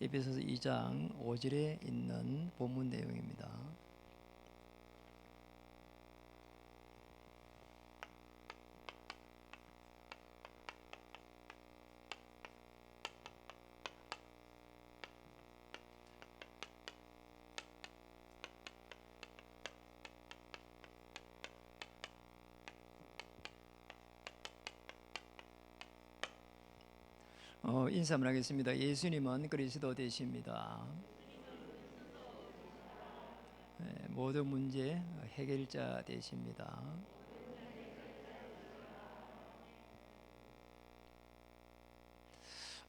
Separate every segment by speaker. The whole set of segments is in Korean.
Speaker 1: 에베소서 2장 5절에 있는 본문 내용입니다. 인사를 하겠습니다. 예수님은 그리스도 되십니다. 모든 문제 해결자 되십니다.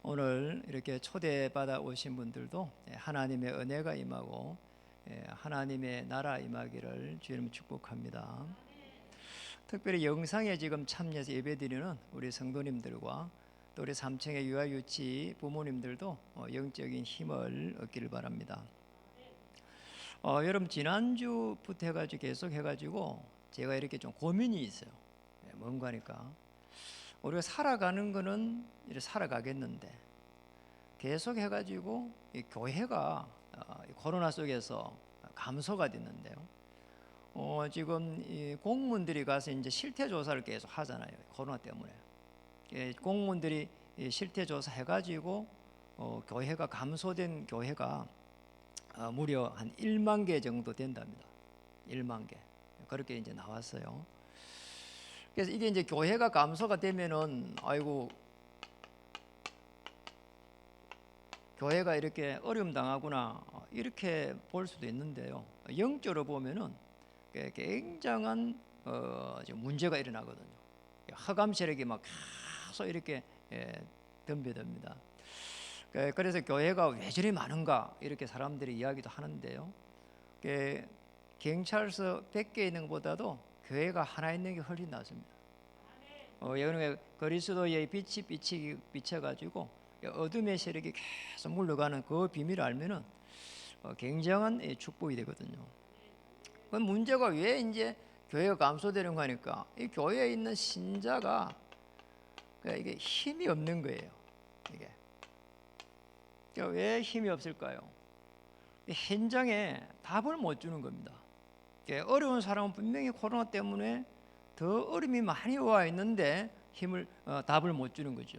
Speaker 1: 오늘 이렇게 초대받아 오신 분들도 하나님의 은혜가 임하고 하나님의 나라 임하기를 주님 축복합니다. 특별히 영상에 지금 참여해서 예배드리는 우리 성도님들과 또 우리 삼층의 유아유치 부모님들도 영적인 힘을 얻기를 바랍니다. 여러분 지난주부터 해가지고 계속 해가지고 제가 이렇게 좀 고민이 있어요. 뭔가 하니까 우리가 살아가는 거는 이렇게 살아가겠는데 계속 해가지고 이 교회가 코로나 속에서 감소가 됐는데요. 지금 이 공무원들이 가서 이제 실태 조사를 계속 하잖아요. 코로나 때문에. 공무원들이 실태 조사 해가지고 교회가 감소된 교회가 무려 한 1만 개 정도 된답니다. 1만 개 그렇게 이제 나왔어요. 그래서 이게 이제 교회가 감소가 되면은 아이고 교회가 이렇게 어려움 당하구나 이렇게 볼 수도 있는데요. 영적으로 보면은 굉장한 문제가 일어나거든요. 흑암 세력이 막 계속 이렇게 덤벼듭니다. 그래서 교회가 왜 저리 많은가 이렇게 사람들이 이야기도 하는데요. 경찰서 100개 있는 것보다도 교회가 하나 있는 게 훨씬 낫습니다. 여러분 그리스도의 빛이 비쳐가지고 어둠의 세력이 계속 물러가는 그 비밀을 알면은 굉장한 축복이 되거든요. 그 문제가 왜 이제 교회가 감소되는 거니까 이 교회에 있는 신자가 이게 힘이 없는 거예요. 이게 왜 힘이 없을까요? 현장에 답을 못 주는 겁니다. 어려운 사람은 분명히 코로나 때문에 더 어려움이 많이 와 있는데 답을 못 주는 거죠.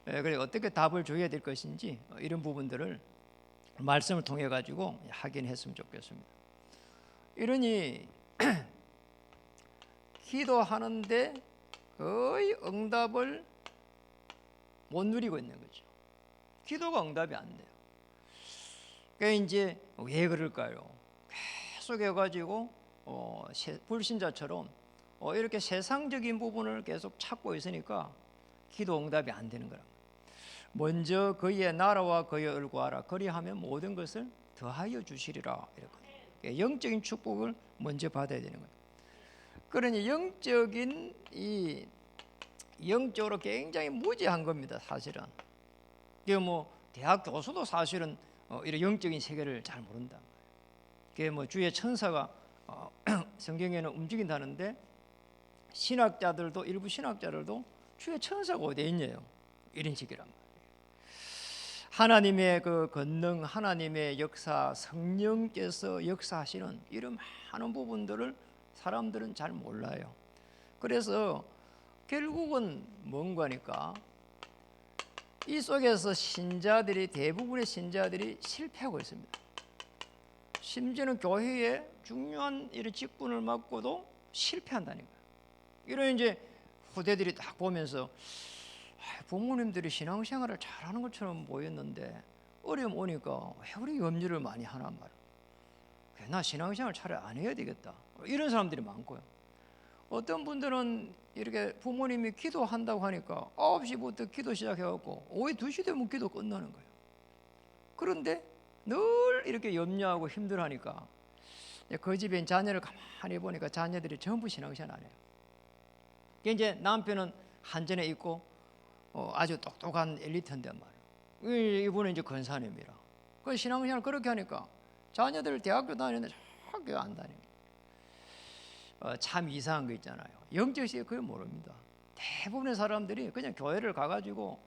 Speaker 1: 그래서 어떻게 답을 줘야 될 것인지 이런 부분들을 말씀을 통해 가지고 확인했으면 좋겠습니다. 이러니 기도하는데 거의 응답을 못 누리고 있는 거죠. 기도가 응답이 안 돼요. 그러니까 이제 왜 그럴까요? 계속 해가지고 불신자처럼 이렇게 세상적인 부분을 계속 찾고 있으니까 기도 응답이 안 되는 거라. 먼저 그의 나라와 그의 의를 구하라. 그리하면 모든 것을 더하여 주시리라. 이렇게 영적인 축복을 먼저 받아야 되는 거예요. 그러니 영적으로 굉장히 무지한 겁니다. 사실은. 그게 뭐 대학 교수도 사실은 이런 영적인 세계를 잘 모른다. 그게 뭐 주의 천사가 성경에는 움직인다는데 신학자들도 일부 신학자들도 주의 천사가 어디에 있냐요? 이런 식이란 말이에요. 하나님의 그 권능, 하나님의 역사, 성령께서 역사하시는 이런 많은 부분들을 사람들은 잘 몰라요. 그래서 결국은 뭔가니까 이 속에서 대부분의 신자들이 실패하고 있습니다. 심지어는 교회에 중요한 이런 직분을 맡고도 실패한다는 거예요. 이런 이제 후대들이 딱 보면서 부모님들이 신앙생활을 잘하는 것처럼 보였는데 어려움 오니까 왜 우리 염려를 많이 하나 말이야. 나 신앙생활 차라리 안 해야 되겠다. 이런 사람들이 많고요. 어떤 분들은 이렇게 부모님이 기도한다고 하니까 9시부터 기도 시작해갖고 오후 2시 되면 기도 끝나는 거예요. 그런데 늘 이렇게 염려하고 힘들어하니까 그 집에 자녀를 가만히 보니까 자녀들이 전부 신앙생활 안 해요. 이제 남편은 한전에 있고 아주 똑똑한 엘리트인데 말이에요. 이분은 이제 권사님이라. 그 신앙생활 그렇게 하니까 자녀들 대학교 다니는데 학교 안 다니고. 참 이상한 거 있잖아요. 영적 세계 그걸 모릅니다. 대부분의 사람들이 그냥 교회를 가가지고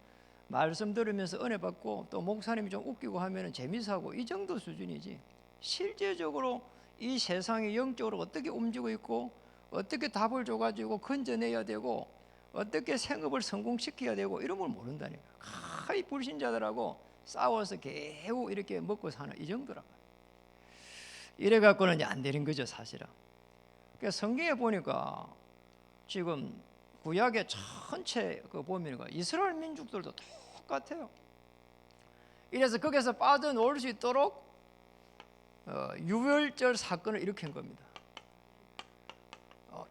Speaker 1: 말씀 들으면서 은혜 받고 또 목사님이 좀 웃기고 하면 재미있어하고 이 정도 수준이지, 실제적으로 이 세상이 영적으로 어떻게 움직이고 있고 어떻게 답을 줘가지고 건져내야 되고 어떻게 생업을 성공시켜야 되고 이런 걸 모른다니까. 이 불신자들하고 싸워서 겨우 이렇게 먹고 사는 이 정도라고. 이래 갖고는 이제 안 되는 거죠, 사실은. 그러니까 성경에 보니까 지금 구약의 전체 그 보면 이스라엘 민족들도 똑같아요. 이래서 거기서 빠져나올 수 있도록 유월절 사건을 일으킨 겁니다.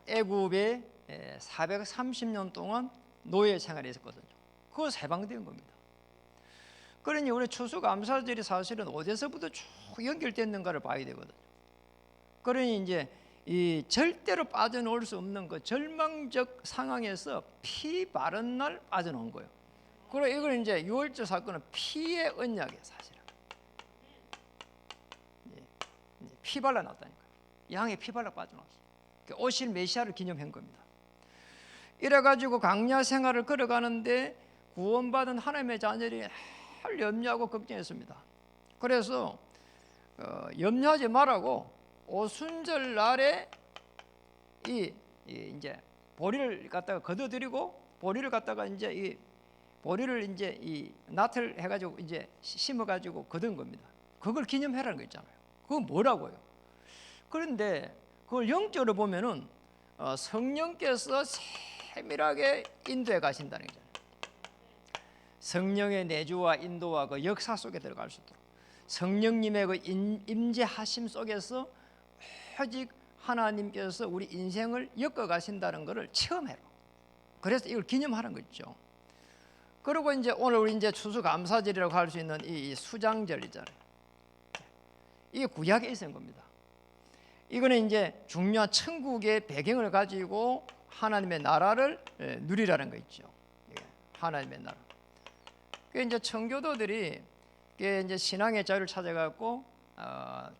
Speaker 1: 애굽에 430년 동안 노예 생활이 있었거든요. 그거 해방된 겁니다. 그러니 우리 추수감사절이 사실은 어디서부터 쭉 연결됐는가를 봐야 되거든요. 그러니 이제 이 절대로 빠져나올 수 없는 그 절망적 상황에서 피 바른 날 빠져나온 거예요. 그리고 이걸 이제 유월절 사건은 피의 언약이에요, 사실은. 피 발라 놨다니까요. 양의 피 발라 빠져나왔어요. 오실 메시아를 기념한 겁니다. 이래가지고 광야 생활을 걸어가는데 구원받은 하나님의 자녀들이 할 염려하고 걱정했습니다. 그래서 염려하지 말라고 오순절 날에 이제 보리를 갖다가 걷어들이고 보리를 갖다가 이제 이 보리를 이제 이 낫을 해가지고 이제 심어가지고 거둔 겁니다. 그걸 기념해라는 거 있잖아요. 그건 뭐라고요? 그런데 그걸 영적으로 보면은 성령께서 세밀하게 인도해 가신다는 거죠. 성령의 내주와 인도와 그 역사 속에 들어갈 수 있도록 성령님의 그 임재하심 속에서 오직 하나님께서 우리 인생을 엮어 가신다는 것을 체험해라. 그래서 이걸 기념하는 거죠. 그리고 이제 오늘 우리 이제 추수감사절이라고 할 수 있는 이 수장절이잖아요. 이게 구약에 있는 겁니다. 이거는 이제 중요한 천국의 배경을 가지고 하나님의 나라를 누리라는 거 있죠. 하나님의 나라. 그 이제 청교도들이 이제 신앙의 자유를 찾아갖고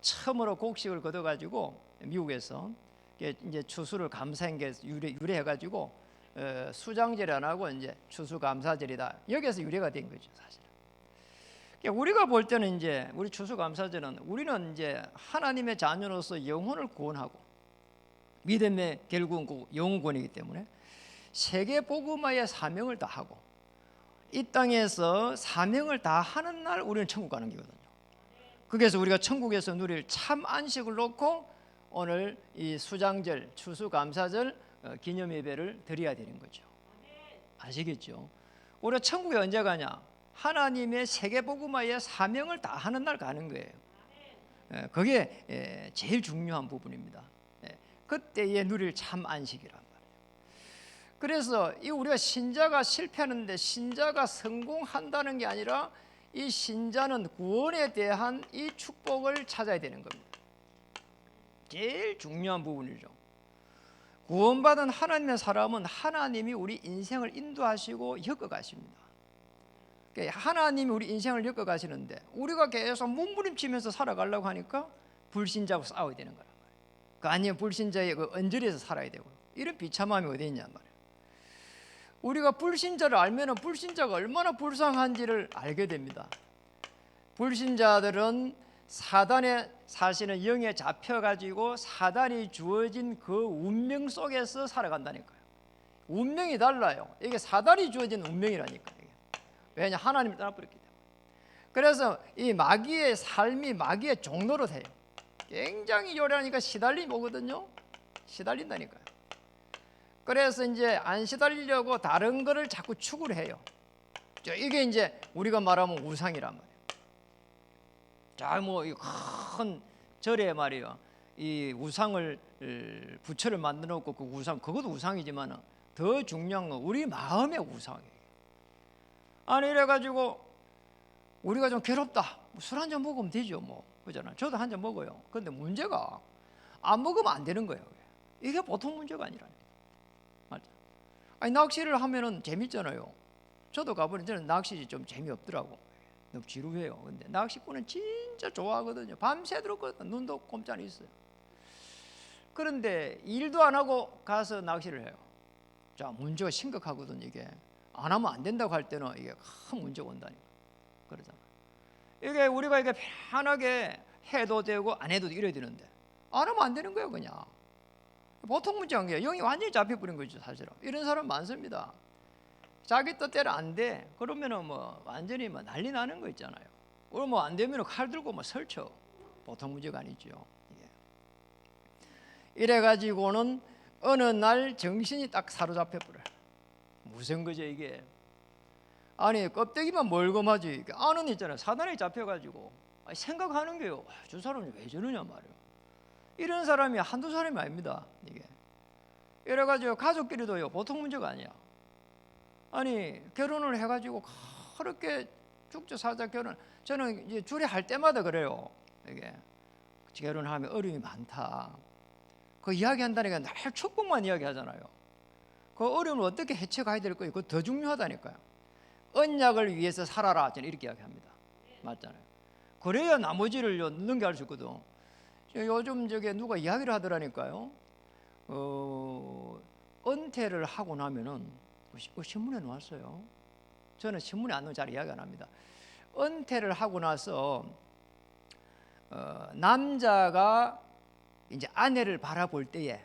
Speaker 1: 처음으로 곡식을 걷어가지고 미국에서 이제 추수를 감사한 게 유래해가지고 수장절이 안 하고 이제 추수감사절이다. 여기에서 유래가 된 거죠, 사실. 우리가 볼 때는 이제 우리 추수감사절은 우리는 이제 하나님의 자녀로서 영혼을 구원하고 믿음의 결국은 영혼 구원이기 때문에 세계 복음화의 사명을 다하고 이 땅에서 사명을 다하는 날 우리는 천국 가는 거거든요. 그래서 우리가 천국에서 누릴 참 안식을 놓고 오늘 이 수장절, 추수감사절 기념 예배를 드려야 되는 거죠. 아시겠죠? 우리가 천국에 언제 가냐? 하나님의 세계복음화의 사명을 다하는 날 가는 거예요. 그게 제일 중요한 부분입니다. 그때에 누릴 참 안식이란 말이에요. 그래서 이 우리가 신자가 실패하는데 신자가 성공한다는 게 아니라 이 신자는 구원에 대한 이 축복을 찾아야 되는 겁니다. 제일 중요한 부분이죠. 구원받은 하나님의 사람은 하나님이 우리 인생을 인도하시고 엮어가십니다. 하나님이 우리 인생을 엮어가시는데 우리가 계속 몸부림치면서 살아가려고 하니까 불신자하고 싸워야 되는 거란 말이에요. 아니면 불신자의 그 언저리에서 살아야 되고 이런 비참함이 어디 있냔 말이에요. 우리가 불신자를 알면 불신자가 얼마나 불쌍한지를 알게 됩니다. 불신자들은 사단의 사실은 영에 잡혀가지고 사단이 주어진 그 운명 속에서 살아간다니까요. 운명이 달라요. 이게 사단이 주어진 운명이라니까요. 왜냐? 하나님을 떠나버렸기 때문에. 그래서 이 마귀의 삶이 마귀의 종로로 돼요. 굉장히 요래하니까 시달림이 오거든요. 시달린다니까요. 그래서 이제 안 시달리려고 다른 거를 자꾸 추구를 해요. 이게 이제 우리가 말하면 우상이란 말이에요. 자, 뭐 큰 절에 말이에요. 이 우상을 부처를 만들어 놓고 그 우상, 그것도 우상이지만 더 중요한 건 우리 마음의 우상이에요. 아니 이래가지고 우리가 좀 괴롭다. 술 한 잔 먹으면 되죠, 뭐. 그잖아요. 저도 한 잔 먹어요. 그런데 문제가 안 먹으면 안 되는 거예요. 이게 보통 문제가 아니라요. 맞죠? 아니 낚시를 하면은 재밌잖아요. 저도 가보니 저는 낚시 좀 재미없더라고. 너무 지루해요. 근데 낚시꾼은 진짜 좋아하거든요. 밤새도록 눈도 꼼짝 안 있어요. 그런데 일도 안 하고 가서 낚시를 해요. 자, 문제가 심각하거든요, 이게. 안 하면 안 된다고 할 때는 이게 큰 문제가 온다니까. 그러잖아. 이게 우리가 이게 편하게 해도 되고 안 해도 이래야 되는데 안 하면 안 되는 거예요, 그냥. 보통 문제인 게 영이 완전히 잡혀버린 거죠, 사실은. 이런 사람 많습니다. 자기 뜻대로 안 돼. 그러면은 뭐 완전히 뭐 난리 나는 거 있잖아요. 그럼 뭐 안 되면 칼 들고 뭐 설쳐. 보통 문제가 아니죠. 이래 가지고는 어느 날 정신이 딱 사로잡혀 버려요. 무슨 거죠 이게? 아니 껍데기만 멀검하지. 아는 있잖아요. 사단에 잡혀가지고 생각하는 게요. 저 사람이 왜 저러냐 말이에요. 이런 사람이 한두 사람이 아닙니다. 이게 이래가지고 가족끼리도요 보통 문제가 아니야. 아니 결혼을 해가지고 그렇게 죽자 사자 결혼. 저는 이제 주례 할 때마다 그래요. 이게 결혼하면 어려움이 많다. 그 이야기한다니까 늘 축복만 이야기하잖아요. 그 어려움을 어떻게 헤쳐가야 될 거예요. 그거 더 중요하다니까요. 언약을 위해서 살아라. 저는 이렇게 이야기합니다. 맞잖아요. 그래야 나머지를 넘겨갈 수 있거든. 요즘 저게 누가 이야기를 하더라니까요. 은퇴를 하고 나면은 신문에 나왔어요. 저는 신문에 안 나오면 잘 이야기 안 합니다. 은퇴를 하고 나서 남자가 이제 아내를 바라볼 때에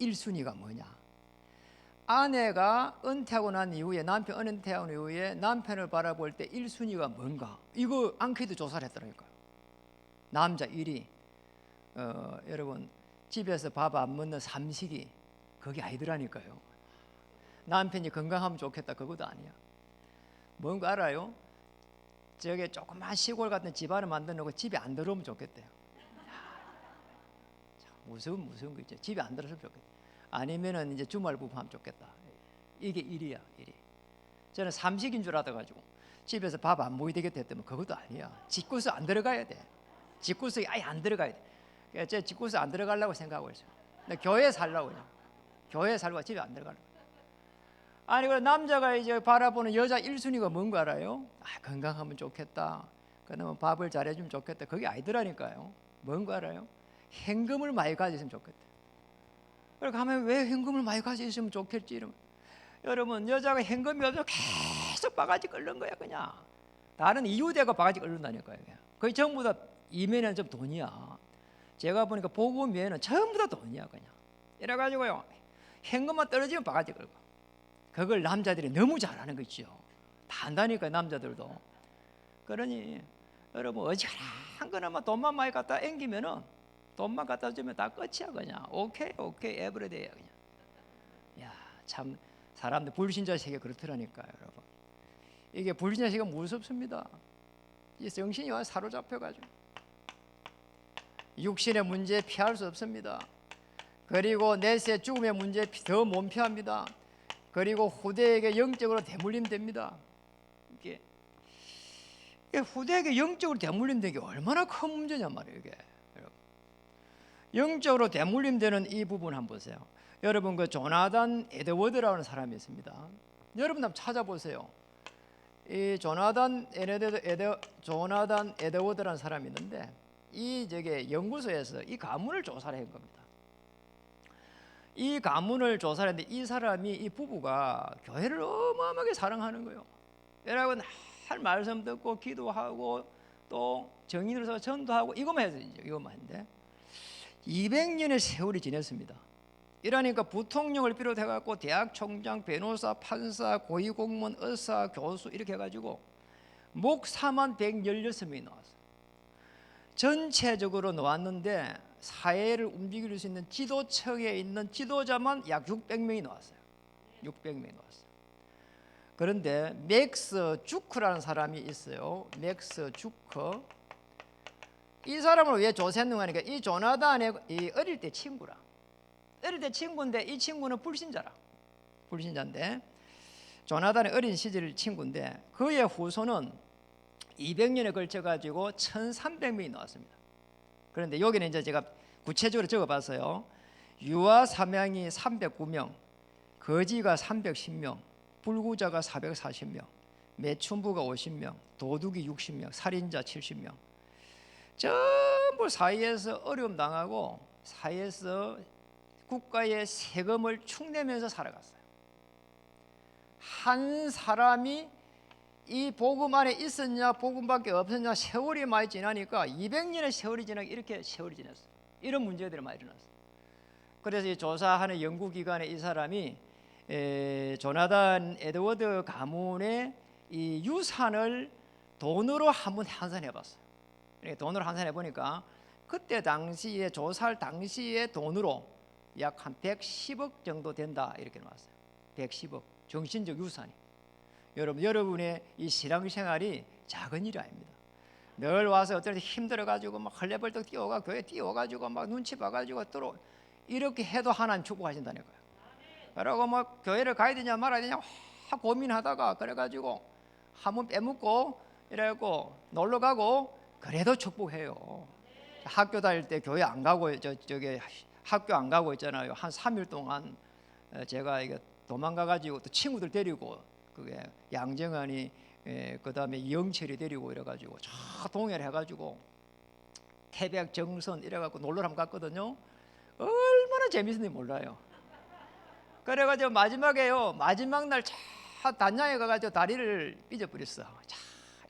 Speaker 1: 1순위가 뭐냐? 아내가 은퇴하고 난 이후에 남편 은퇴하고 이후에 남편을 바라볼 때 1순위가 뭔가? 이거 앙케이트 조사를 했더라니까요. 남자 1위. 여러분 집에서 밥 안 먹는 삼식이 그게 아니더라니까요. 남편이 건강하면 좋겠다 그것도 아니야. 뭔가 알아요? 저게 조그만 시골 같은 집안을 만들어 놓고 집에 안 들어오면 좋겠대요. 무슨 거 있죠. 집에 안 들어서면 좋겠다. 아니면은 이제 주말 부부하면 좋겠다. 이게 1위야 1위. 저는 삼식인 줄 알아가지고 집에서 밥 안 먹어야 되겠다 했더니 그것도 아니야. 집구석 안 들어가야 돼. 집구석에 아예 안 들어가야 돼. 그래서 제가 집구석 안 들어가려고 생각하고 있어요. 근데 교회에 살라고 그냥. 교회에 살고 집에 안 들어가려고. 아니 그래 남자가 이제 바라보는 여자 1순위가 뭔가 알아요? 건강하면 좋겠다. 그러면 밥을 잘해주면 좋겠다. 그게 아니더라니까요. 뭔가 알아요? 현금을 많이 가지면 좋겠다. 그래 가면 왜 현금을 많이 가지고 있으면 좋겠지 이러면 여러분 여자가 현금이 없어서 계속 바가지 끓는 거야 그냥. 다른 이유대가 바가지 끓는다니까요. 거의 전부 다 이면에는 좀 돈이야. 제가 보니까 복음 외에는 전부 다 돈이야 그냥. 이래가지고요 현금만 떨어지면 바가지 끓고 그걸 남자들이 너무 잘하는 거 있죠. 다 안다니까요 남자들도. 그러니 여러분 어지간한 거나마 돈만 많이 갖다 앵기면은 돈만 갖다 주면 다 끝이야 그냥. 오케이 에브리데이야 그냥. 야 참 사람들 불신자 세계 그렇더라니까요 여러분. 이게 불신자 세계가 무섭습니다. 이 정신이 와서 사로잡혀가지고 육신의 문제 피할 수 없습니다. 그리고 내세 죽음의 문제 더 못 피합니다. 그리고 후대에게 영적으로 대물림 됩니다. 이게 후대에게 영적으로 대물림 되는 게 얼마나 큰 문제냐 말이에요 이게. 영적으로 대물림되는 이 부분 한번 보세요. 여러분 그 조나단 에드워드라는 사람이 있습니다. 여러분 한번 찾아보세요. 이 조나단 에드워드라는 사람이 있는데 이 저게 연구소에서 이 가문을 조사를 한 겁니다. 이 가문을 조사를 했는데 이 사람이 이 부부가 교회를 어마어마하게 사랑하는 거예요. 여러분 할 말씀 듣고 기도하고 또 정인으로 서 전도하고 이것만 해서 이것만 했는데 200년의 세월이 지났습니다. 이러니까 부통령을 비롯해 갖고 대학 총장, 변호사, 판사, 고위공무원, 의사, 교수 이렇게 해가지고 목사만 116명이 나왔어요. 전체적으로 나왔는데 사회를 움직일 수 있는 지도층에 있는 지도자만 약 600명이 나왔어요. 600명이 나왔어요. 그런데 맥스 주커라는 사람이 있어요. 맥스 주커. 이 사람을 왜 조사했는가 하니까 이 조나단의 이 어릴 때 친구라. 어릴 때 친구인데 이 친구는 불신자인데 조나단의 어린 시절 친구인데 그의 후손은 200년에 걸쳐 가지고 1300명이 나왔습니다. 그런데 여기는 이제 제가 구체적으로 적어봤어요. 유아 사명이 309명, 거지가 310명, 불구자가 440명, 매춘부가 50명, 도둑이 60명, 살인자 70명. 전부 사회에서 어려움 당하고 사회에서 국가의 세금을 축내면서 살아갔어요. 한 사람이 이 복음 안에 있었냐 복음밖에 없었냐 세월이 많이 지나니까 200년의 세월이 지나고 이렇게 세월이 지났어요. 이런 문제들이 많이 일어났어요. 그래서 이 조사하는 연구기관에 이 사람이 조나단 에드워드 가문의 이 유산을 돈으로 한번 환산해봤어요. 돈으로 환산해보니까 그때 당시에 조사할 당시의 돈으로 약 한 110억 정도 된다 이렇게 나왔어요. 110억 정신적 유산이. 여러분의 이 신앙생활이 작은 일이 아닙니다. 늘 와서 어떨 때 힘들어가지고 막 헐레벌떡 뛰어가 교회 뛰어가지고 막 눈치 봐가지고 또 이렇게 해도 하나님 축복하신다니까요. 그러고 뭐 교회를 가야 되냐 말아야 되냐 고민하다가 그래가지고 한번 빼먹고 이래갖고 놀러 가고 그래도 축복해요. 학교 다닐 때 교회 안 가고 저기 학교 안 가고 있잖아요. 한 3일 동안 제가 이게 도망가가지고 또 친구들 데리고 그게 양정환이 그다음에 이영철이 데리고 이래가지고 저 동해를 해가지고 태백 정선 이래갖고 놀러 한번 갔거든요. 얼마나 재밌었는지 몰라요. 그래가지고 마지막 날 차 단장에 가가지고 다리를 삐져버렸어. 자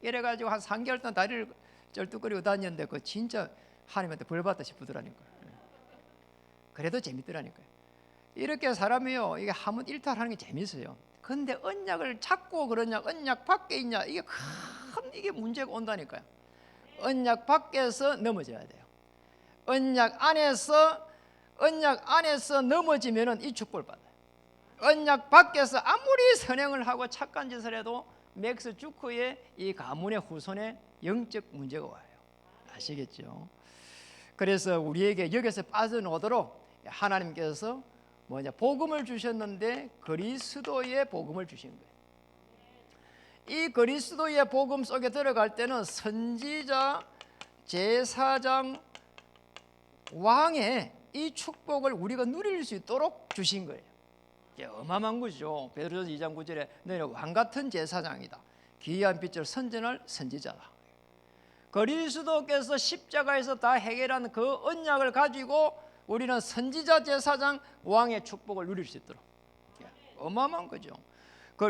Speaker 1: 이래가지고 한 3개월 동안 다리를 쩔뚝거리고 다녔는데 그 진짜 하나님한테 벌 받다 싶더라니까요. 그래도 재밌더라니까요. 이렇게 사람이요 이게 한번 일탈하는 게 재밌어요. 근데 언약을 찾고 그러냐 언약 밖에 있냐 이게 큰 이게 문제가 온다니까요. 언약 밖에서 넘어져야 돼요. 언약 안에서 넘어지면은 이 축복을 받아요. 언약 밖에서 아무리 선행을 하고 착한 짓을 해도 맥스 주크의 이 가문의 후손에 영적 문제가 와요. 아시겠죠? 그래서 우리에게 여기서 빠져나오도록 하나님께서 복음을 주셨는데 그리스도의 복음을 주신 거예요. 이 그리스도의 복음 속에 들어갈 때는 선지자, 제사장, 왕의 이 축복을 우리가 누릴 수 있도록 주신 거예요. 어마어마한 거죠. 베드로전서 2장 9절에 너희는 왕같은 제사장이다. 귀한 빛을 선전할 선지자다. 그리스도께서 십자가에서 다 해결한 그 언약을 가지고 우리는 선지자, 제사장, 왕의 축복을 누릴 수 있도록. 어마어마한 거죠.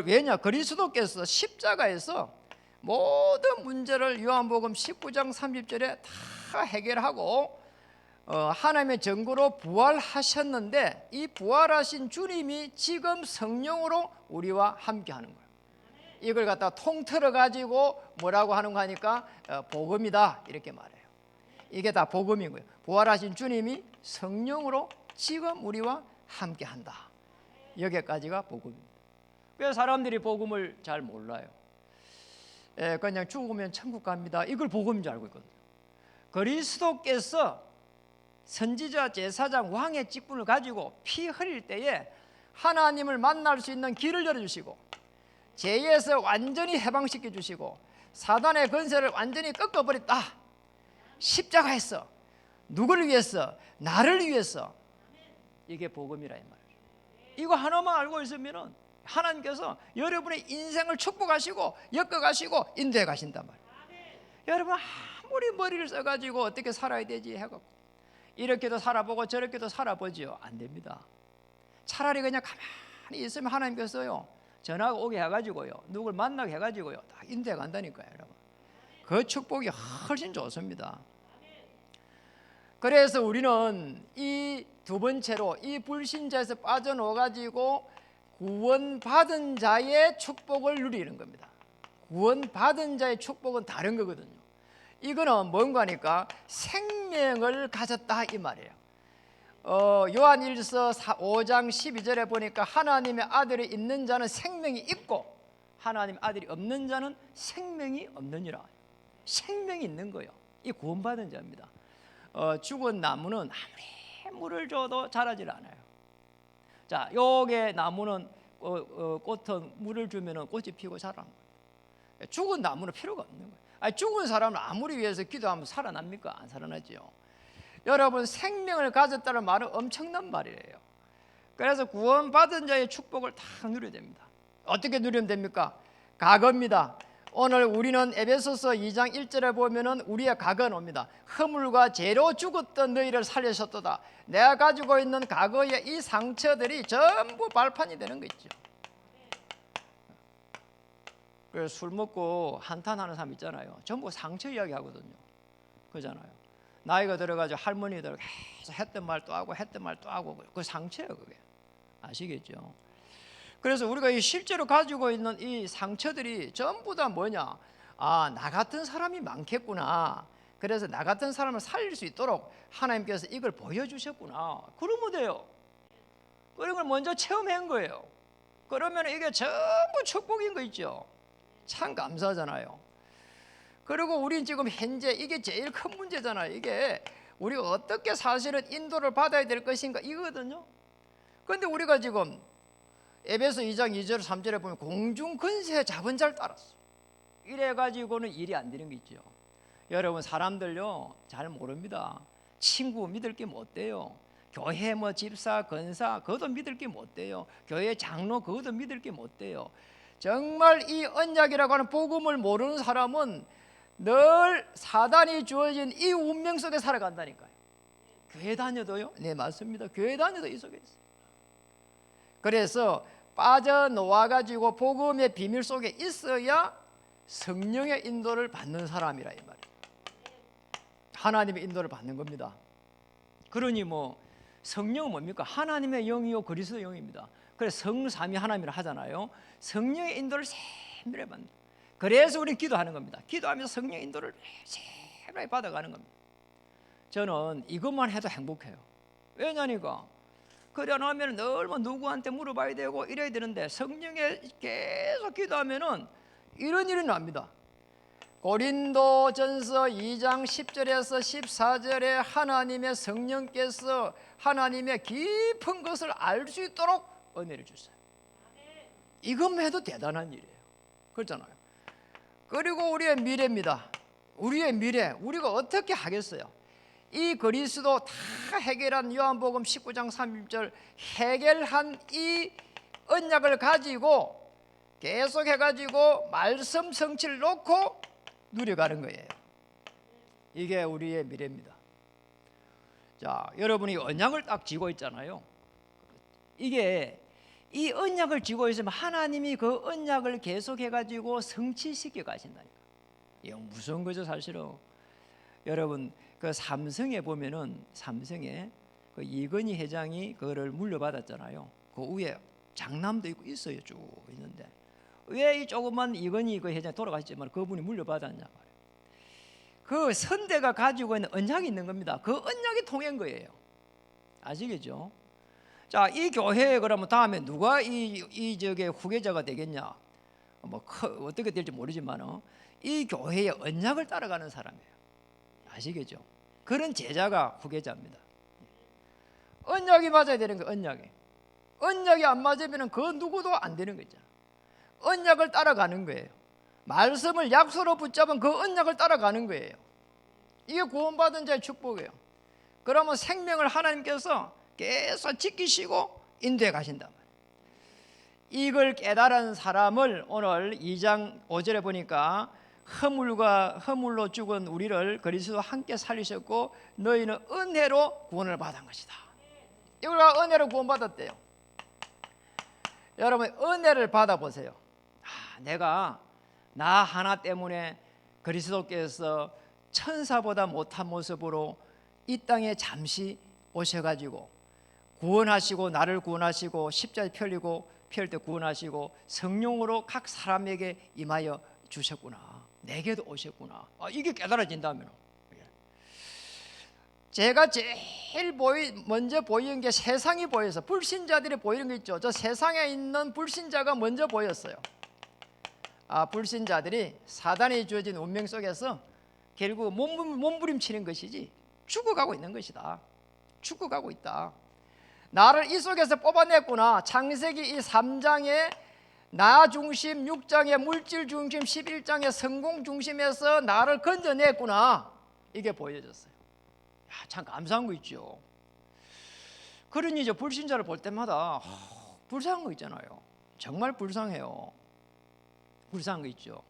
Speaker 1: 왜냐? 그리스도께서 십자가에서 모든 문제를 요한복음 19장 30절에 다 해결하고 하나님의 전구로 부활하셨는데 이 부활하신 주님이 지금 성령으로 우리와 함께하는 거예요. 이걸 갖다가 통틀어 가지고 뭐라고 하는 거 하니까 복음이다 이렇게 말해요. 이게 다 복음인 거예요. 부활하신 주님이 성령으로 지금 우리와 함께한다. 여기까지가 복음입니다. 왜 사람들이 복음을 잘 몰라요? 그냥 죽으면 천국 갑니다. 이걸 복음인 줄 알고 있거든요. 그리스도께서 선지자, 제사장, 왕의 직분을 가지고 피 흘릴 때에 하나님을 만날 수 있는 길을 열어주시고 죄에서 완전히 해방시켜 주시고 사단의 권세를 완전히 꺾어버렸다. 십자가에서 누구를 위해서? 나를 위해서. 이게 복음이라 이 말이에요. 이거 하나만 알고 있으면은 하나님께서 여러분의 인생을 축복하시고 엮어가시고 인도해 가신단 말이에요. 여러분 아무리 머리를 써가지고 어떻게 살아야 되지 해갖고 이렇게도 살아보고 저렇게도 살아보지요. 안 됩니다. 차라리 그냥 가만히 있으면 하나님께서요 전화가 오게 해가지고요 누굴 만나게 해가지고요 다 인도해 간다니까요. 여러분 그 축복이 훨씬 좋습니다. 그래서 우리는 이 두 번째로 이 불신자에서 빠져나와가지고 구원받은 자의 축복을 누리는 겁니다. 구원받은 자의 축복은 다른 거거든요. 이거는 뭔가 하니까 생명을 가졌다 이 말이에요. 요한일서 5장 12절에 보니까 하나님의 아들이 있는 자는 생명이 있고 하나님의 아들이 없는 자는 생명이 없느니라. 생명이 있는 거예요. 이 구원받은 자입니다. 죽은 나무는 아무리 물을 줘도 자라질 않아요. 자, 요게 나무는 꽃은 물을 주면은 꽃이 피고 자라는 거예요. 죽은 나무는 필요가 없는 거예요. 아니, 죽은 사람을 아무리 위해서 기도하면 살아납니까? 안 살아나죠. 여러분 생명을 가졌다는 말은 엄청난 말이에요. 그래서 구원받은 자의 축복을 다 누려야 됩니다. 어떻게 누리면 됩니까? 과거입니다. 오늘 우리는 에베소서 2장 1절에 보면은 우리의 과거는 옵니다. 허물과 죄로 죽었던 너희를 살리셨도다. 내가 가지고 있는 과거의 이 상처들이 전부 발판이 되는 거 있죠. 그래서 술 먹고 한탄하는 사람 있잖아요. 전부 상처 이야기 하거든요. 그잖아요. 나이가 들어가지고 할머니들 계속 했던 말 또 하고 했던 말 또 하고 그 상처예요, 그게. 아시겠죠? 그래서 우리가 이 실제로 가지고 있는 이 상처들이 전부 다 뭐냐? 아, 나 같은 사람이 많겠구나. 그래서 나 같은 사람을 살릴 수 있도록 하나님께서 이걸 보여주셨구나. 그러면 돼요. 그런 걸 먼저 체험한 거예요. 그러면 이게 전부 축복인 거 있죠. 참 감사하잖아요. 그리고 우린 지금 현재 이게 제일 큰 문제잖아요. 이게 우리가 어떻게 사실은 인도를 받아야 될 것인가 이거거든요. 그런데 우리가 지금 에베소 2장 2절 3절에 보면 공중 근세 잡은 자를 따랐어. 이래 가지고는 일이 안 되는 게 있죠. 여러분, 사람들요 잘 모릅니다. 친구 믿을 게 못 돼요. 교회 뭐 집사 권사 그것도 믿을 게 못 돼요. 교회 장로 그것도 믿을 게 못 돼요. 정말 이 언약이라고 하는 복음을 모르는 사람은 늘 사단이 주어진 이 운명 속에 살아간다니까요. 교회 다녀도요? 네, 맞습니다. 교회 다녀도 이 속에 있어요. 그래서 빠져놓아가지고 복음의 비밀 속에 있어야 성령의 인도를 받는 사람이라 이 말이에요. 하나님의 인도를 받는 겁니다. 그러니 뭐 성령은 뭡니까? 하나님의 영이요 그리스도의 영입니다. 그래서 성삼위 하나님이라 하잖아요. 성령의 인도를 세밀하게 받는. 그래서 우리는 기도하는 겁니다. 기도하면서 성령의 인도를 세밀하게 받아가는 겁니다. 저는 이것만 해도 행복해요. 왜냐니까 그래 나면 늘 뭐 누구한테 물어봐야 되고 이래야 되는데 성령에 계속 기도하면은 이런 일이 납니다. 고린도전서 2장 10절에서 14절에 하나님의 성령께서 하나님의 깊은 것을 알 수 있도록 은혜를 주세요. 이것만 해도 대단한 일이에요. 그렇잖아요. 그리고 우리의 미래입니다. 우리의 미래, 우리가 어떻게 하겠어요? 이 그리스도 다 해결한 요한복음 19장 30절 해결한 이 언약을 가지고 계속 해가지고 말씀 성취를 놓고 누려가는 거예요. 이게 우리의 미래입니다. 자, 여러분이 언약을 딱 쥐고 있잖아요. 이게 이 언약을 쥐고 있으면 하나님이 그 언약을 계속 해가지고 성취시켜 가신다니까. 이거 무서운 거죠, 사실은. 여러분, 그 삼성에 보면은 삼성에 그 이건희 회장이 그거를 물려받았잖아요. 그 위에 장남도 있고 있어요, 쭉 있는데 왜 이 조그만 이건희 그 회장이 돌아가셨지만 그분이 물려받았냐 말이에요. 그 선대가 가지고 있는 언약이 있는 겁니다. 그 언약이 통한 거예요. 아시겠죠? 자, 이 교회에 그러면 다음에 누가 이 저게 후계자가 되겠냐? 뭐 어떻게 될지 모르지만 이 교회의 언약을 따라가는 사람이에요. 아시겠죠? 그런 제자가 후계자입니다. 언약이 맞아야 되는 거예요. 언약이 안 맞으면 그 누구도 안 되는 거죠. 언약을 따라가는 거예요. 말씀을 약속으로 붙잡은 그 언약을 따라가는 거예요. 이게 구원받은 자의 축복이에요. 그러면 생명을 하나님께서 계속 지키시고 인도해 가신다. 이걸 깨달은 사람을 오늘 2장 5절에 보니까 허물로 죽은 우리를 그리스도와 함께 살리셨고 너희는 은혜로 구원을 받은 것이다. 이걸 은혜로 구원받았대요. 여러분 은혜를 받아보세요. 내가 나 하나 때문에 그리스도께서 천사보다 못한 모습으로 이 땅에 잠시 오셔가지고 구원하시고 나를 구원하시고 십자가에 펼 때 구원하시고 성령으로 각 사람에게 임하여 주셨구나. 내게도 오셨구나. 이게 깨달아진다면 제가 제일 먼저 보이는 게 세상이 보여서 불신자들이 보이는 게 있죠. 저 세상에 있는 불신자가 먼저 보였어요. 불신자들이 사단이 주어진 운명 속에서 결국 몸부림치는 것이지 죽어가고 있는 것이다. 죽어가고 있다. 나를 이 속에서 뽑아냈구나. 창세기 이 3장에 나 중심, 6장에 물질 중심, 11장에 성공 중심에서 나를 건져냈구나. 이게 보여졌어요. 참 감사한 거 있죠. 그러니 이제 불신자를 볼 때마다 불쌍한 거 있잖아요. 정말 불쌍해요. 불쌍한 거 있죠.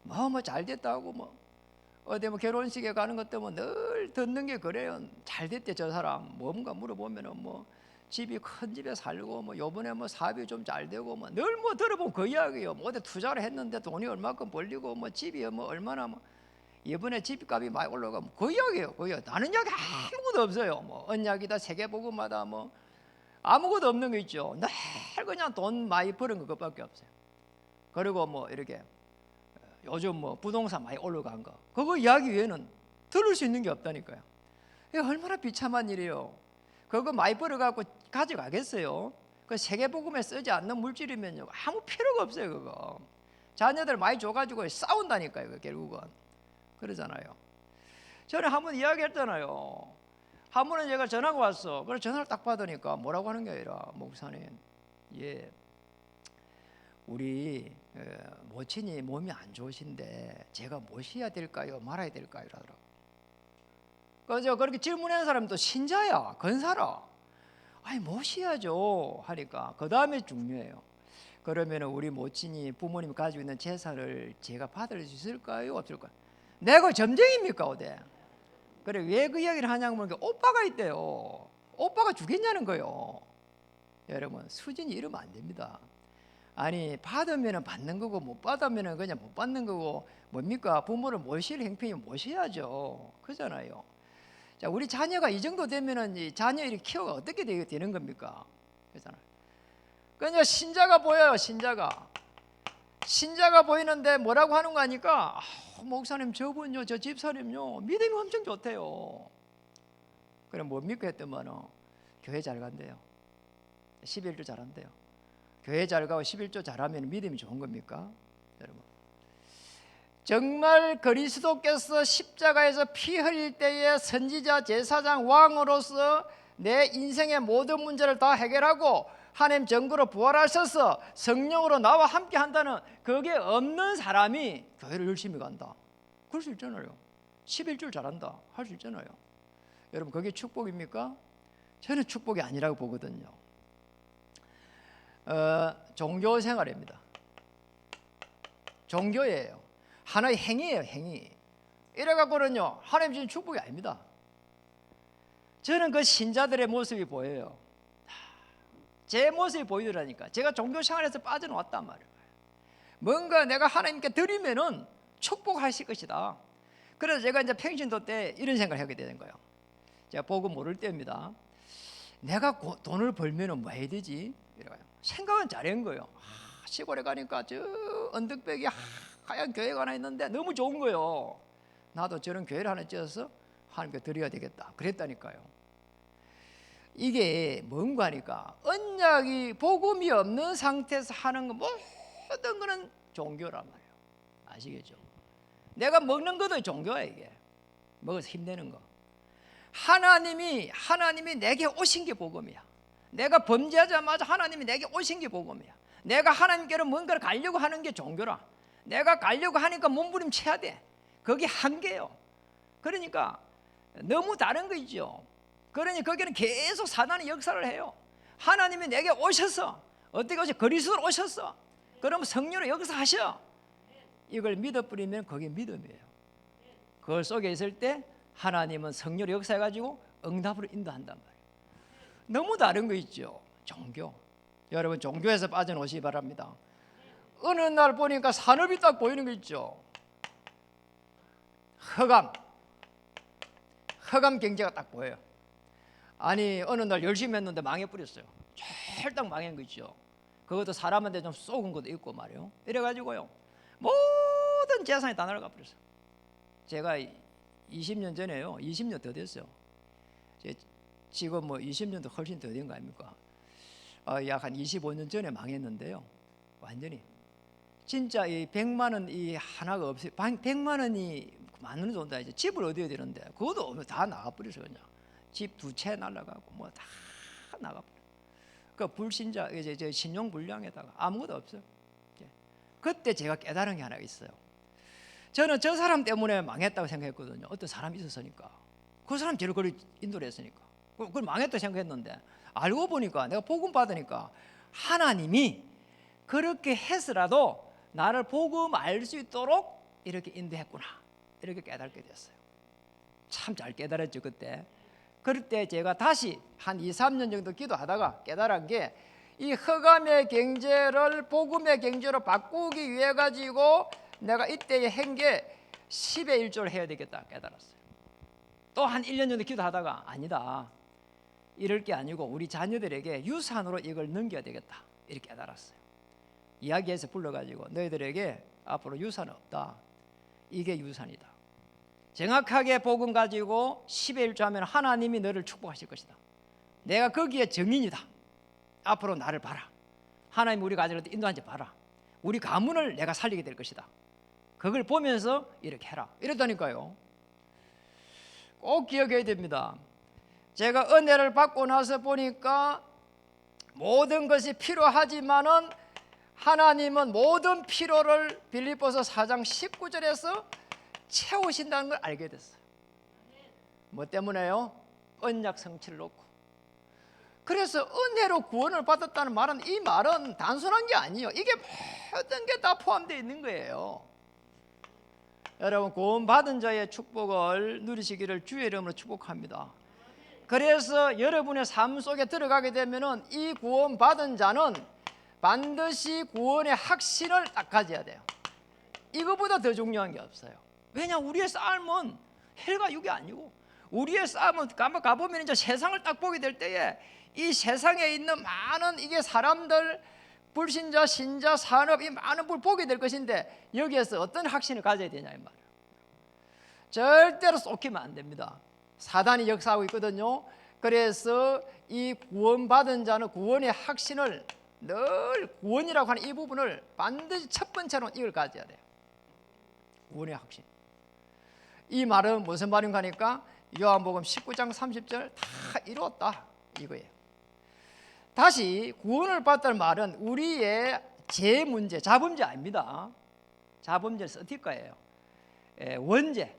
Speaker 1: 뭐 잘 됐다고 어디 결혼식에 가는 것 때문에 늘 듣는 게 그래요. 잘 됐대 저 사람. 뭔가 물어보면은 집이 큰 집에 살고 뭐 요번에 뭐 사업이 좀 잘 되고 뭐 늘 뭐 들어보면 그 이야기예요. 뭐 어디 투자를 했는데 돈이 얼마큼 벌리고 뭐 집이 뭐 얼마나 뭐 이번에 집값이 많이 올라가면 그 이야기예요. 그 이야기. 다른 이야기 아무것도 없어요. 뭐 언약이다 세계복음마다 뭐 아무것도 없는 거 있죠. 늘 그냥 돈 많이 버는 그것밖에 없어요. 그리고 뭐 이렇게 요즘 뭐 부동산 많이 올라간 거 그거 이야기 외에는 들을 수 있는 게 없다니까요. 이게 얼마나 비참한 일이에요. 그거 많이 벌어갖고 가져가겠어요? 그 세계복음에 쓰지 않는 물질이면요 아무 필요가 없어요. 그거 자녀들 많이 줘가지고 싸운다니까요. 결국은 그러잖아요. 전에 한번 이야기했잖아요. 한 번은 제가 전화가 왔어. 그래서 전화를 딱 받으니까 뭐라고 하는 게 아니라 목사님, 예, 우리 모친이 몸이 안 좋으신데 제가 모셔야 될까요? 말아야 될까요? 라더라고. 그래서 그렇게 질문하는 사람도 신자야, 건사라. 아니 모셔야죠 하니까 그 다음에 중요해요. 그러면 우리 모친이 부모님이 가지고 있는 재산을 제가 받을 수 있을까요? 없을까요? 내가 점쟁입니까 어디? 그래 왜 그 이야기를 하냐면 오빠가 있대요. 오빠가 주겠냐는 거예요. 여러분 수준이 이러면 안 됩니다. 아니 받으면 받는 거고 못 받으면 그냥 못 받는 거고 뭡니까? 부모를 모실 행편이 모셔야죠. 그잖아요. 자, 우리 자녀가 이 정도 되면은 이 자녀 이렇게 키워가 어떻게 되는 겁니까? 그잖아요. 그냥 신자가 보여요. 신자가 보이는데 뭐라고 하는 거 아니까 목사님 저분요 저 집사님요 믿음이 엄청 좋대요. 그럼 뭡니까 했더만은 교회 잘 간대요. 11조 잘한대요. 교회 잘 가고 11조 잘하면 믿음이 좋은 겁니까? 여러분 정말 그리스도께서 십자가에서 피 흘릴 때에 선지자 제사장 왕으로서 내 인생의 모든 문제를 다 해결하고 하나님 정부로 부활하셔서 성령으로 나와 함께 한다는 그게 없는 사람이 교회를 열심히 간다. 그럴 수 있잖아요. 11줄 잘한다. 할 수 있잖아요. 여러분 그게 축복입니까? 저는 축복이 아니라고 보거든요. 종교 생활입니다. 종교예요. 하나의 행위예요. 행위. 이래갖고는요 하나님 주신 축복이 아닙니다. 저는 그 신자들의 모습이 보여요. 제 모습이 보이더라니까. 제가 종교 생활에서 빠져나왔단 말이에요. 뭔가 내가 하나님께 드리면은 축복하실 것이다. 그래서 제가 이제 평신도 때 이런 생각을 하게 되는 거예요. 제가 복음 모를 때입니다. 내가 돈을 벌면은 뭐 해야 되지? 이래요. 생각은 잘한 거예요. 시골에 가니까 저 언덕배기 하얀 교회가 하나 있는데 너무 좋은 거예요. 나도 저런 교회를 하나 지어서 하나님께 드려야 되겠다. 그랬다니까요. 이게 뭔가 하니까 언약이 복음이 없는 상태에서 하는 거 모든 거는 종교란 말이에요. 아시겠죠? 내가 먹는 것도 종교야. 이게 먹어서 힘내는 거. 하나님이 내게 오신 게 복음이야. 내가 범죄하자마자 하나님이 내게 오신 게 복음이야. 내가 하나님께로 뭔가를 가려고 하는 게 종교라. 내가 가려고 하니까 몸부림쳐야 돼. 그게 한계예요. 그러니까 너무 다른 거 있죠. 그러니 거기는 계속 사단이 역사를 해요. 하나님이 내게 오셔서 어떻게 오셔? 그리스도로 오셨어. 그럼 성령으로 역사하셔. 이걸 믿어버리면 그게 믿음이에요. 그걸 속에 있을 때 하나님은 성령으로 역사해가지고 응답으로 인도한단 말이에요. 너무 다른 거 있죠. 종교. 여러분 종교에서 빠져나오시기 바랍니다. 어느 날 보니까 산업이 딱 보이는 거 있죠. 흑암 경제가 딱 보여요. 아니 어느 날 열심히 했는데 망해버렸어요. 철딱 망한 거 있죠. 그것도 사람한테 좀 쏘은 것도 있고 말이에요. 이래가지고요 모든 재산이 다 날아가 버렸어요. 제가 20년 전에요 20년 더 됐어요. 지금 뭐 20년도 훨씬 더 된 거 아닙니까? 약 한 25년 전에 망했는데요. 완전히 진짜 이 100만 원 이 하나가 없어요. 100만 원이 만 원이 돈다 이제 집을 얻어야 되는데 그것도 없는 다 나가버려서 그냥 집 2채 날라가고 뭐 다 나가버려. 그 불신자 이제 저 신용 불량에다가 아무것도 없어요. 그때 제가 깨달은 게 하나 있어요. 저는 저 사람 때문에 망했다고 생각했거든요. 어떤 사람이 있었으니까. 그 사람 저를 그걸 인도를 했으니까. 그걸 망했다고 생각했는데 알고 보니까 내가 복음 받으니까 하나님이 그렇게 해서라도 나를 복음 알 수 있도록 이렇게 인도했구나. 이렇게 깨닫게 됐어요. 참 잘 깨달았죠 그때. 그럴 때 제가 다시 한 2, 3년 정도 기도하다가 깨달은 게, 이 흑암의 경제를 복음의 경제로 바꾸기 위해 가지고 내가 이때에 한 게 10의 1조를 해야 되겠다 깨달았어요. 또 한 1년 정도 기도하다가 아니다, 이럴 게 아니고 우리 자녀들에게 유산으로 이걸 넘겨야 되겠다, 이렇게 깨달았어요. 이야기해서 불러가지고 너희들에게 앞으로 유산은 없다, 이게 유산이다. 정확하게 복음 가지고 10의 1조 하면 하나님이 너를 축복하실 것이다. 내가 거기에 증인이다. 앞으로 나를 봐라. 하나님 우리 가정을 인도하는지 봐라. 우리 가문을 내가 살리게 될 것이다. 그걸 보면서 이렇게 해라, 이랬다니까요. 꼭 기억해야 됩니다. 제가 은혜를 받고 나서 보니까 모든 것이 필요하지만은 하나님은 모든 필요를 빌립보서 4장 19절에서 채우신다는 걸 알게 됐어요. 뭐 때문에요? 언약 성취를 놓고. 그래서 은혜로 구원을 받았다는 말은, 이 말은 단순한 게 아니에요. 이게 모든 게 다 포함되어 있는 거예요. 여러분, 구원받은 자의 축복을 누리시기를 주의 이름으로 축복합니다. 그래서 여러분의 삶 속에 들어가게 되면은 이 구원받은 자는 반드시 구원의 확신을 딱 가져야 돼요. 이거보다 더 중요한 게 없어요. 왜냐, 우리의 삶은 헬과 육이 아니고, 우리의 삶은 가보면 이제 세상을 딱 보게 될 때에 이 세상에 있는 많은 이게 사람들, 불신자, 신자, 산업, 이 많은 걸 보게 될 것인데, 여기에서 어떤 확신을 가져야 되냐 이 말이에요. 절대로 쏟기면 안 됩니다. 사단이 역사하고 있거든요. 그래서 이 구원받은 자는 구원의 확신을, 늘 구원이라고 하는 이 부분을 반드시 첫 번째로 이걸 가져야 돼요. 구원의 확신. 이 말은 무슨 말인가 하니까 요한복음 19장 30절 다 이루었다 이거예요. 다시 구원을 받다는 말은 우리의 죄 문제, 자범죄 아닙니다. 자범죄를 쓰일 거예요. 원죄,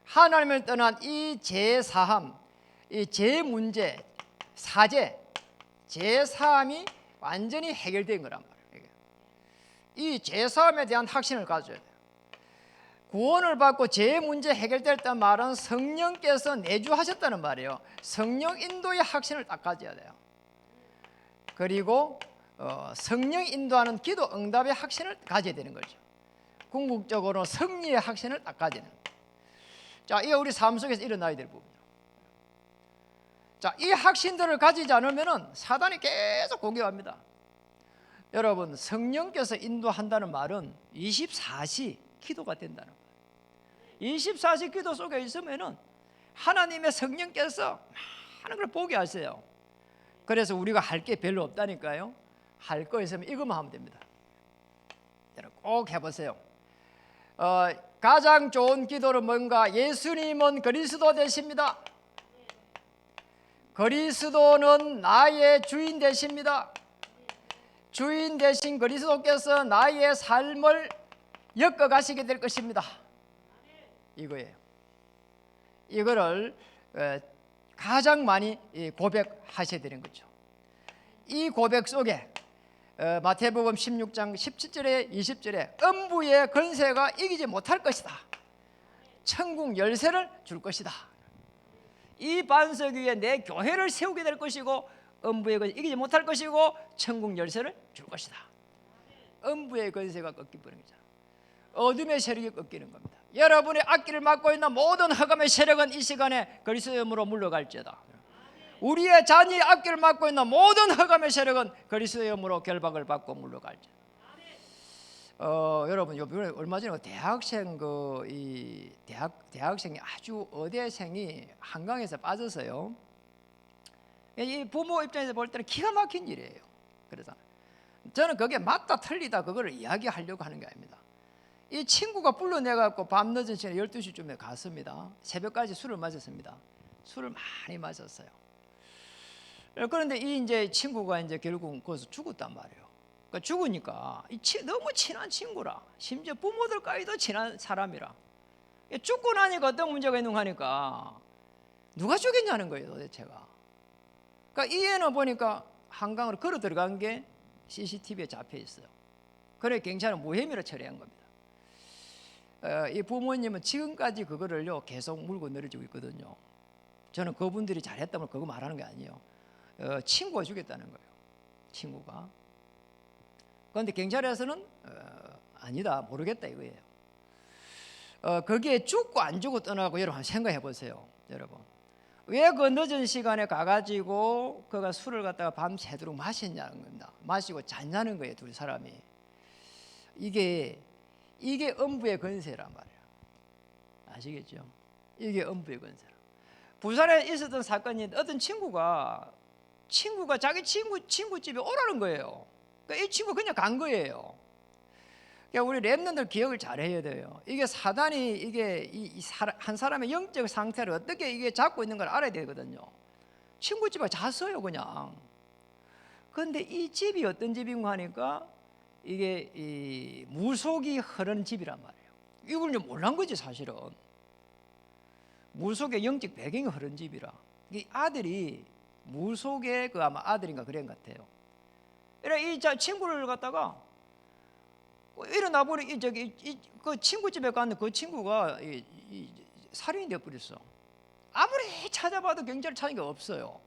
Speaker 1: 하나님을 떠난 이 죄 사함, 이 죄 문제, 사죄, 죄 사함이 완전히 해결된 거란 말이에요. 이 죄 사함에 대한 확신을 가져야 돼요. 구원을 받고 죄 문제 해결됐다는 말은 성령께서 내주하셨다는 말이에요. 성령 인도의 확신을 딱 가져야 돼요. 그리고 성령 인도하는 기도 응답의 확신을 가져야 되는 거죠. 궁극적으로 승리의 확신을 딱 가져야 되는 거예요. 자, 이게 우리 삶 속에서 일어나야 될 부분이에요. 자, 이 확신들을 가지지 않으면 사단이 계속 공격합니다. 여러분, 성령께서 인도한다는 말은 24시 기도가 된다는 거예요. 24시 기도 속에 있으면은 하나님의 성령께서 많은 걸 보게 하세요. 그래서 우리가 할 게 별로 없다니까요. 할 거 있으면 이것만 하면 됩니다. 여러분 꼭 해보세요. 가장 좋은 기도는 뭔가? 예수님은 그리스도 되십니다. 그리스도는 나의 주인 되십니다. 주인 되신 그리스도께서 나의 삶을 엮어가시게 될 것입니다. 이거예요. 이거를 가장 많이 고백하셔야 되는 거죠. 이 고백 속에 마태복음 16장 17절에 20절에 음부의 권세가 이기지 못할 것이다. 천국 열쇠를 줄 것이다. 이 반석 위에 내 교회를 세우게 될 것이고 음부의 권세 이기지 못할 것이고 천국 열쇠를 줄 것이다. 음부의 권세가 꺾이버린 거죠. 어둠의 세력이 꺾이는 겁니다. 여러분의 앞길을 막고 있는 모든 흑암의 세력은 이 시간에 그리스도의 이름으로 물러갈지어다. 우리의 자녀의 앞길을 막고 있는 모든 흑암의 세력은 그리스도의 이름으로 결박을 받고 물러갈지어다. 여러분, 요번에 얼마 전에 대학생 대학생이 아주 의대생이 한강에서 빠져서요. 이 부모 입장에서 볼 때는 기가 막힌 일이에요. 그래서 저는 그게 맞다 틀리다 그거를 이야기하려고 하는 게 아닙니다. 이 친구가 불러내갖고 밤 늦은 시간에 12시쯤에 갔습니다. 새벽까지 술을 마셨습니다. 술을 많이 마셨어요. 그런데 이 이제 친구가 이제 결국 거기서 죽었단 말이에요. 그러니까 죽으니까 너무 친한 친구라, 심지어 부모들까지도 친한 사람이라, 죽고 나니까 어떤 문제가 있는가 하니까 누가 죽였냐는 거예요 도대체가. 그러니까 이 애는 보니까 한강으로 걸어 들어간 게 CCTV에 잡혀 있어요. 그래 경찰은 무혐의로 처리한 겁니다. 이 부모님은 지금까지 그거를요 계속 물고 늘어지고 있거든요. 저는 그분들이 잘했다면 그거 말하는 게 아니에요. 친구가 주겠다는 거예요. 친구가. 그런데 경찰에서는 아니다, 모르겠다 이거예요. 거기에 죽고 안 죽고 떠나고 여러분 생각해 보세요. 여러분 왜 그 늦은 시간에 가가지고 그가 술을 갖다가 밤새도록 마셨냐는 겁니다. 마시고 잤냐는 거예요. 두 사람이. 이게 음부의 건세란 말이에요. 아시겠죠? 이게 음부의 건세라. 부산에 있었던 사건이 어떤 친구가 자기 친구 집에 오라는 거예요. 그러니까 이 친구 그냥 간 거예요. 그러니까 우리 랩런들 기억을 잘 해야 돼요. 이게 사단이 이게 한 사람의 영적 상태를 어떻게 이게 잡고 있는 걸 알아야 되거든요. 친구 집에 잤어요 그냥. 그런데 이 집이 어떤 집인가 하니까 이게 이 물속이 흐르는 집이란 말이에요. 이걸 좀 몰란 거지 사실은. 물속에 영적 배경이 흐르는 집이라. 이 아들이 물속에 그 아마 아들인가 그런 것 같아요. 그래 이 친구를 갖다가 일어나 보니 그 친구 집에 갔는데 그 친구가 살인이 되어 버렸어. 아무리 찾아봐도 경찰 찾은 게 없어요.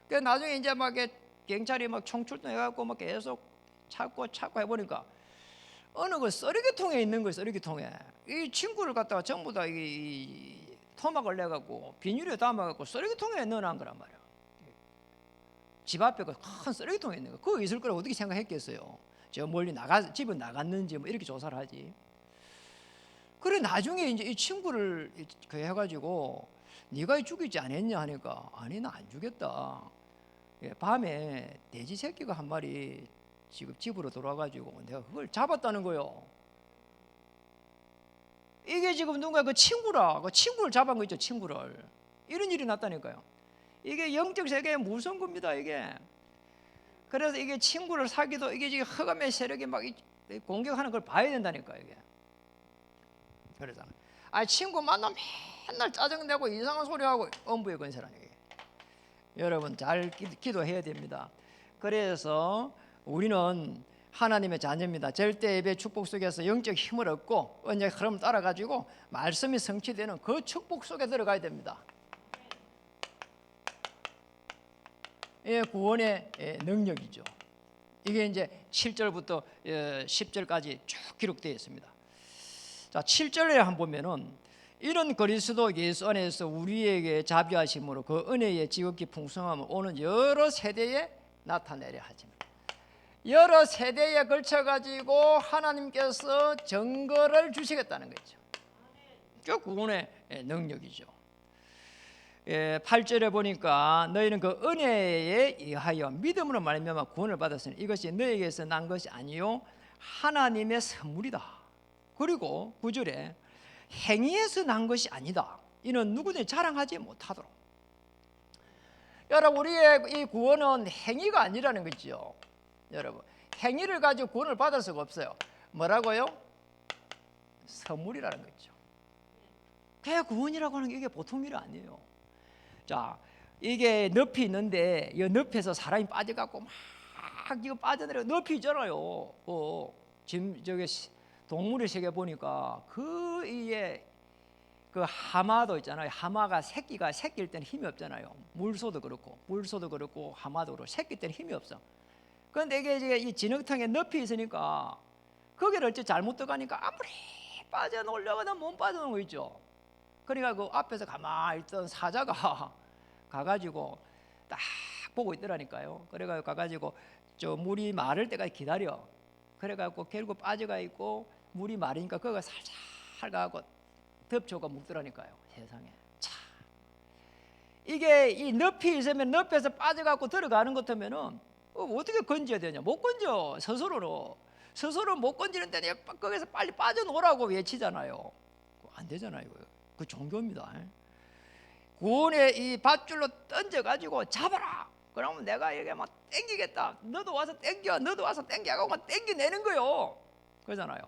Speaker 1: 그 나중에 이제 막 경찰이 막 총출동해갖고 막 계속 찾고 해보니까 어느 그 쓰레기통에 있는 거예요. 쓰레기통에 이 친구를 갖다가 전부 다 이 토막을 내갖고 비닐에 담아갖고 쓰레기통에 넣어놓은 거란 말이야. 집 앞에 그 큰 쓰레기통에 있는 거. 그거 있을 거라고 어떻게 생각했겠어요? 저 멀리 집은 나갔는지 뭐 이렇게 조사를 하지. 그래 나중에 이제 이 친구를 그 해가지고 네가 죽이지 않았냐 하니까 아니 나 안 죽였다. 밤에 돼지 새끼가 한 마리 지금 집으로 돌아가지고 내가 그걸 잡았다는 거요. 이게 지금 누가 그 친구를 잡은 거 있죠. 친구를. 이런 일이 났다니까요. 이게 영적 세계의 무서운 겁니다 이게. 그래서 이게 친구를 사기도 이게 지금 흑암의 세력이 막 공격하는 걸 봐야 된다니까 이게. 그러잖아. 친구 만나면 맨날 짜증내고 이상한 소리하고 음부의 건세라는 게. 여러분 잘 기도해야 됩니다. 그래서 우리는 하나님의 자녀입니다. 절대 예배 축복 속에서 영적 힘을 얻고 언약 흐름 따라가지고 말씀이 성취되는 그 축복 속에 들어가야 됩니다. 구원의 능력이죠. 이게 이제 7절부터 10절까지 쭉 기록되어 있습니다. 자, 7절에 한번 보면은 이런 그리스도 예수 안에서 우리에게 자비하심으로 그 은혜의 지극히 풍성함을 오는 여러 세대에 나타내려 하지. 여러 세대에 걸쳐 가지고 하나님께서 증거를 주시겠다는 거죠. 그 구원의 능력이죠. 8절에 보니까 너희는 그 은혜에 의하여 믿음으로 말미암아 구원을 받았으니 이것이 너희에게서 난 것이 아니요 하나님의 선물이다. 그리고 9절에 행위에서 난 것이 아니다. 이는 누구든지 자랑하지 못하도록. 여러분 우리의 이 구원은 행위가 아니라는 거죠. 여러분 행위를 가지고 구원을 받을 수가 없어요. 뭐라고요? 선물이라는 거죠. 그게 구원이라고 하는 게 이게 보통 일이 아니에요. 자, 이게 늪이 있는데 이 늪에서 사람이 빠져갖고 막 이거 빠져내려 늪이 있잖아요. 지금 저기 동물의 세계 보니까 그 이에 그 하마도 있잖아요. 하마가 새끼가 새끼일 때는 힘이 없잖아요. 물소도 그렇고 하마도 그렇고 새끼 때는 힘이 없어. 그런데 이게 이 진흙탕에 늪이 있으니까 거기를 어째 잘못 들어가니까 아무리 빠져놓으려고 하면 못 빠져놓은 거 있죠. 그러니까 그 앞에서 가만히 있던 사자가 가가지고 딱 보고 있더라니까요. 그래가지고 가가지고 저 물이 마를 때까지 기다려. 그래가지고 결국 빠져가 있고 물이 마르니까 그거 살살 가고 덮쳐가 묵더라니까요. 세상에. 차. 이게 이 늪이 있으면 늪에서 빠져갖고 들어가는 것 같으면은 어떻게 건져야 되냐? 못 건져. 스스로 못 건지는데 거기서 빨리 빠져놓으라고 외치잖아요. 안 되잖아요. 그 종교입니다. 구원의 이 밧줄로 던져가지고 잡아라. 그러면 내가 이게 막 땡기겠다. 너도 와서 땡겨. 하고 막 땡겨내는 거요. 그러잖아요.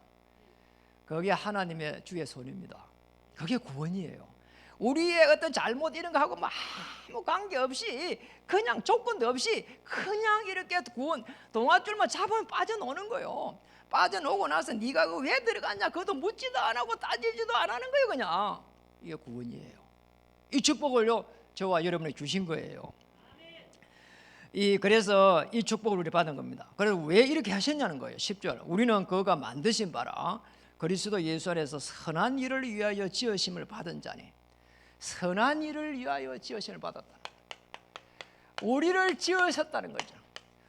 Speaker 1: 그게 하나님의 주의 손입니다. 그게 구원이에요. 우리의 어떤 잘못 이런 거 하고 막 아무 관계없이 그냥 조건도 없이 그냥 이렇게 구원 동아줄만 잡으면 빠져노는 거예요. 빠져놓고 나서 네가 왜 들어갔냐 그것도 묻지도 안 하고 따지지도 안 하는 거예요. 그냥 이게 구원이에요. 이 축복을요 저와 여러분에게 주신 거예요. 그래서 이 축복을 우리 받은 겁니다. 그래서 왜 이렇게 하셨냐는 거예요. 10절. 우리는 그가 만드신 바라 그리스도 예수 안에서 선한 일을 위하여 지으심을 받은 자니. 선한 일을 위하여 지으심을 받았다. 우리를 지으셨다는 거죠.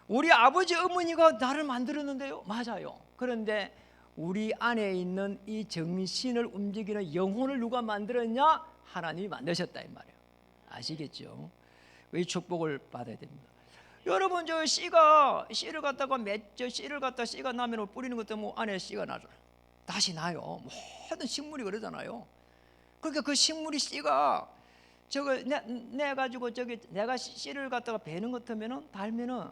Speaker 1: 우리 아버지 어머니가 나를 만들었는데요. 맞아요. 그런데 우리 안에 있는 이 정신을 움직이는 영혼을 누가 만들었냐? 하나님이 만드셨다 이 말이에요. 아시겠죠? 이 축복을 받아야 됩니다. 여러분 저 씨를 갖다가 씨를 갖다 씨가 나면 뿌리는 것 때문에 안에 씨가 나죠. 다시 나요. 모든 식물이 그러잖아요. 그러니까 그 식물이 씨가 저거 내 가지고 저기 내가 씨를 갖다가 베는 것 같으면은 달면은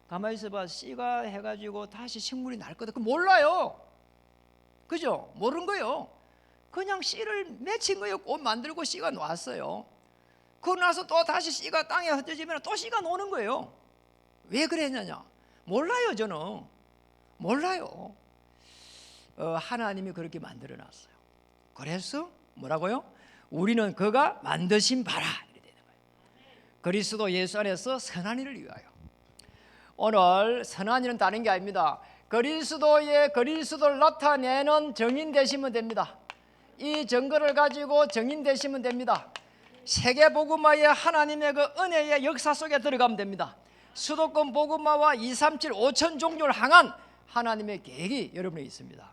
Speaker 1: 가만히 있어봐 씨가 해가지고 다시 식물이 날 거다. 그 몰라요. 그죠? 모르는 거예요. 그냥 씨를 맺힌 거예요. 꽃 만들고 씨가 놓았어요. 그러고 나서 또 다시 씨가 땅에 흩어지면 또 씨가 노는 거예요. 왜 그랬느냐? 몰라요. 저는 몰라요. 하나님이 그렇게 만들어 놨어요. 그래서 뭐라고요? 우리는 그가 만드신 바라 이렇게 되는 거예요. 그리스도 예수 안에서 선한 일을 위하여. 오늘 선한 일은 다른 게 아닙니다. 그리스도를 나타내는 증인 되시면 됩니다. 이 증거를 가지고 증인 되시면 됩니다. 세계 복음화의 하나님의 그 은혜의 역사 속에 들어가면 됩니다. 수도권 복음화와 237 5천 종교를 향한 하나님의 계획이 여러분에 있습니다.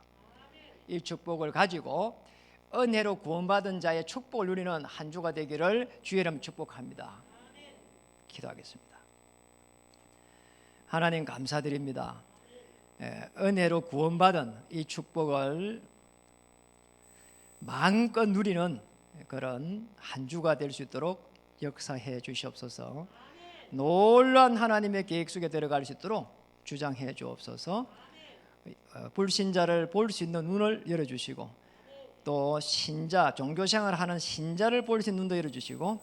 Speaker 1: 이 축복을 가지고 은혜로 구원받은 자의 축복을 누리는 한 주가 되기를 주의 이름 축복합니다. 기도하겠습니다. 하나님 감사드립니다. 은혜로 구원받은 이 축복을 마음껏 누리는 그런 한 주가 될 수 있도록 역사해 주시옵소서. 놀라운 하나님의 계획 속에 들어갈 수 있도록 주장해 주옵소서. 불신자를 볼 수 있는 눈을 열어주시고 또 신자, 종교생활을 하는 신자를 볼 수 있는 눈도 열어주시고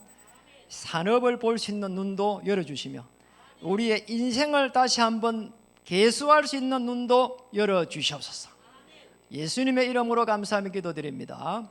Speaker 1: 산업을 볼 수 있는 눈도 열어주시며 우리의 인생을 다시 한번 개수할 수 있는 눈도 열어주시옵소서. 예수님의 이름으로 감사하며 기도드립니다.